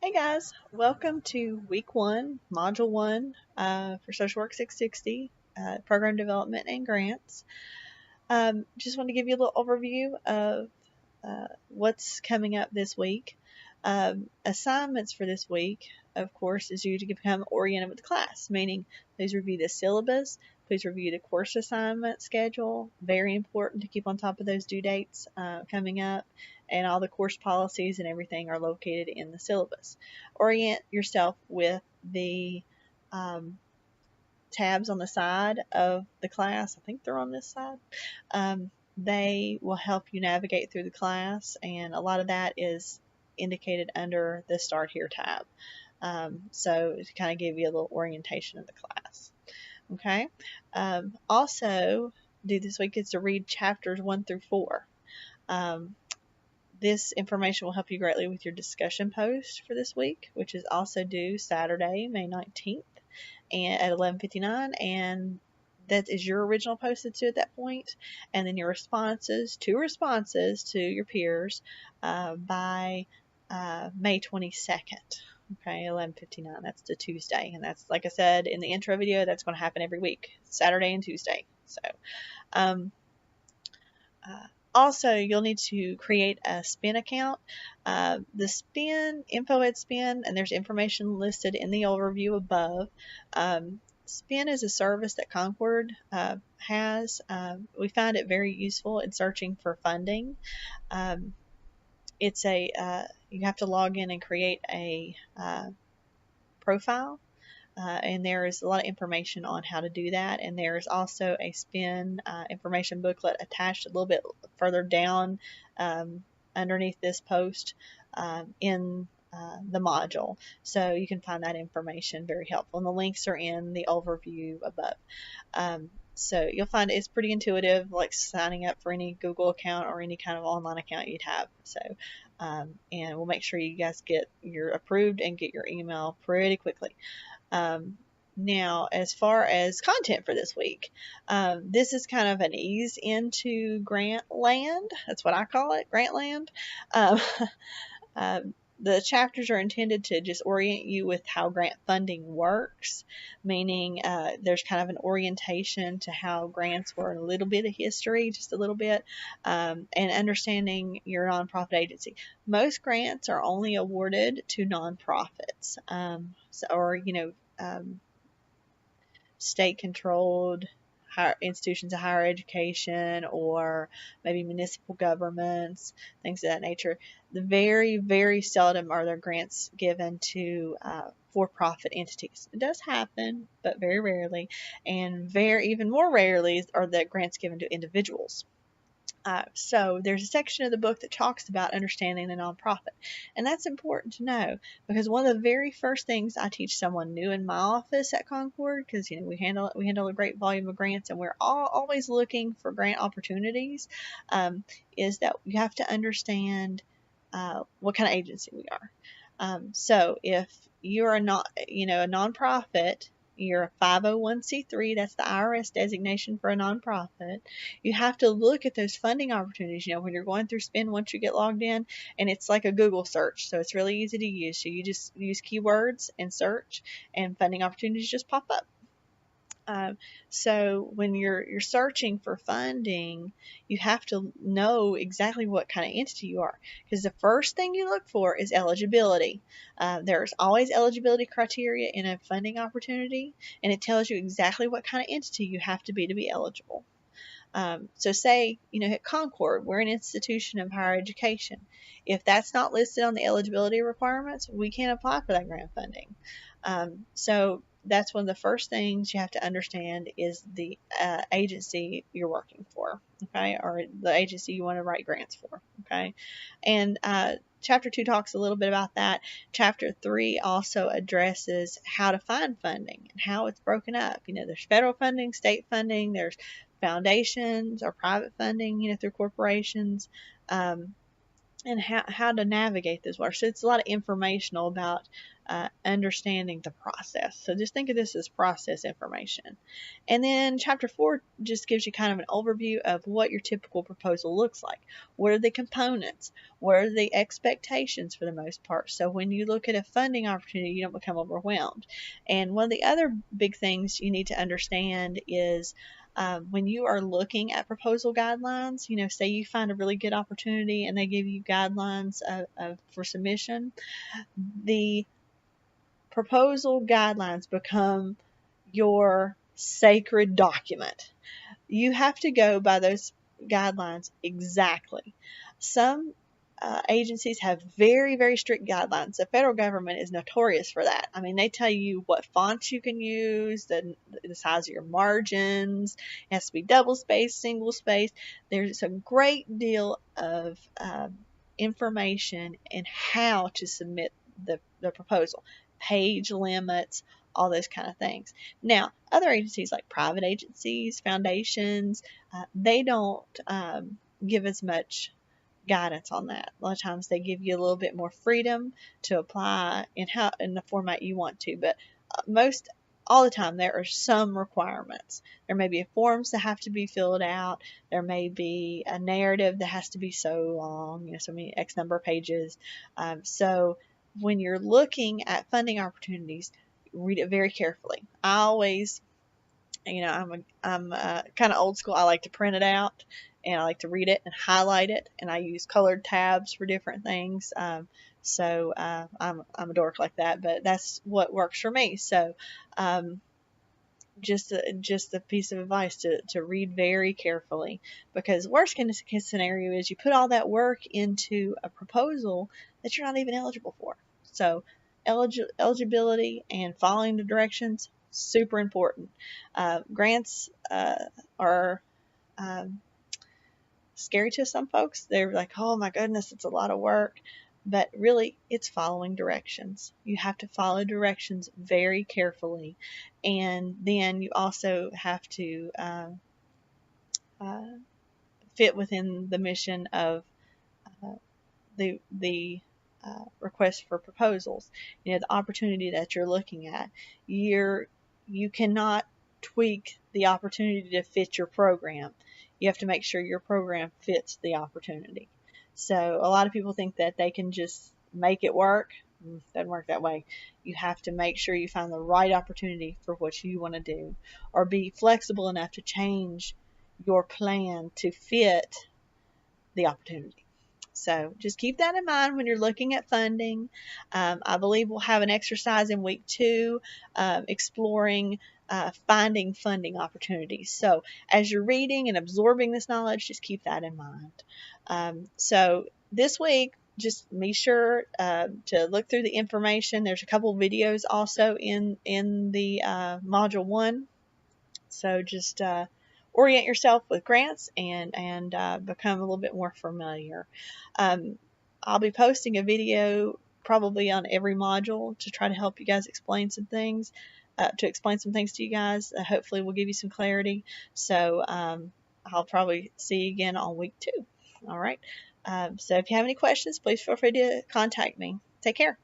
Hey guys, welcome to week one, module one for Social Work 660, program development and grants. Just want to give you a little overview of what's coming up this week. Assignments for this week, of course, is you to become oriented with the class, meaning please review the syllabus, please review the course assignment schedule. Very important to keep on top of those due dates coming up, and all the course policies and everything are located in the syllabus. Orient yourself with the tabs on the side of the class. I think they're on this side. They will help you navigate through the class, and a lot of that is indicated under the Start Here tab. So to kind of give you a little orientation of the class. Okay. Also, due this week is to read chapters 1 through 4. This information will help you greatly with your discussion post for this week, which is also due Saturday, May 19th at 11:59, and that is your original post that's due at that point, and then your responses to your peers by May 22nd. Okay, 11:59. That's the Tuesday, and that's, like I said in the intro video, that's going to happen every week, Saturday and Tuesday. So, also, you'll need to create a SPIN account. The SPIN, info at SPIN, and there's information listed in the overview above. SPIN is a service that Concord has. We find it very useful in searching for funding. It's you have to log in and create a profile. And there is a lot of information on how to do that, and there is also a SPIN information booklet attached a little bit further down underneath this post in the module, so you can find that information very helpful, and the links are in the overview above. So you'll find it's pretty intuitive, like signing up for any Google account or any kind of online account you'd have. So and we'll make sure you guys get your approved and get your email pretty quickly. Now, as far as content for this week, this is kind of an ease into grant land. That's what I call it, grant land. The chapters are intended to just orient you with how grant funding works, meaning there's kind of an orientation to how grants were, a little bit of history, just a little bit, and understanding your nonprofit agency. Most grants are only awarded to nonprofits, or state-controlled institutions of higher education, or maybe municipal governments, things of that nature. Very, very seldom are there grants given to for-profit entities. It does happen, but very rarely, and even more rarely are the grants given to individuals. So there's a section of the book that talks about understanding the nonprofit, and that's important to know, because one of the very first things I teach someone new in my office at Concord, because we handle a great volume of grants, and we're always looking for grant opportunities, is that you have to understand what kind of agency we are. So if you're a nonprofit, you're a 501c3, that's the IRS designation for a nonprofit, you have to look at those funding opportunities, when you're going through SPIN once you get logged in, and it's like a Google search, so it's really easy to use. So you just use keywords and search, and funding opportunities just pop up. So when you're searching for funding, you have to know exactly what kind of entity you are, because the first thing you look for is eligibility. There's always eligibility criteria in a funding opportunity, and it tells you exactly what kind of entity you have to be eligible. So say, at Concord, we're an institution of higher education. If that's not listed on the eligibility requirements, we can't apply for that grant funding. So that's one of the first things you have to understand is the agency you're working for, okay, or the agency you want to write grants for, okay. And Chapter 2 talks a little bit about that. Chapter 3 also addresses how to find funding and how it's broken up. There's federal funding, state funding, there's foundations or private funding, through corporations. and how to navigate this work. So it's a lot of informational about understanding the process. So just think of this as process information. And then chapter 4 just gives you kind of an overview of what your typical proposal looks like. What are the components? What are the expectations for the most part? So when you look at a funding opportunity, you don't become overwhelmed. And one of the other big things you need to understand is when you are looking at proposal guidelines, say you find a really good opportunity and they give you guidelines for submission, the proposal guidelines become your sacred document. You have to go by those guidelines exactly. Some agencies have very, very strict guidelines. The federal government is notorious for that. I mean, they tell you what fonts you can use, the size of your margins. It has to be double spaced, single spaced. There's a great deal of information in how to submit the proposal, page limits, all those kind of things. Now, other agencies like private agencies, foundations, they don't give as much guidance on that. A lot of times they give you a little bit more freedom to apply in the format you want to, but most all the time there are some requirements. There may be forms that have to be filled out. There may be a narrative that has to be so long, so many X number of pages. So when you're looking at funding opportunities, read it very carefully. I always, I'm kind of old school. I like to print it out and I like to read it and highlight it, and I use colored tabs for different things. So I'm a dork like that, but that's what works for me. So just a piece of advice to read very carefully, because worst case scenario is you put all that work into a proposal that you're not even eligible for. So eligibility and following the directions, super important. Grants are scary to some folks. They're like, oh my goodness, it's a lot of work. But really, it's following directions. You have to follow directions very carefully. And then you also have to fit within the mission of the request for proposals. The opportunity that you're looking at. You cannot tweak the opportunity to fit your program. You have to make sure your program fits the opportunity. So a lot of people think that they can just make it work. It doesn't work that way. You have to make sure you find the right opportunity for what you want to do, or be flexible enough to change your plan to fit the opportunity. So just keep that in mind when you're looking at funding. I believe we'll have an exercise in week 2 exploring finding funding opportunities. So as you're reading and absorbing this knowledge, just keep that in mind. So this week, just be sure to look through the information. There's a couple videos also in the module 1. So just orient yourself with grants and become a little bit more familiar. I'll be posting a video probably on every module to try to help you guys explain some things, to you guys. Hopefully we'll give you some clarity. So I'll probably see you again on week 2. All right. So if you have any questions, please feel free to contact me. Take care.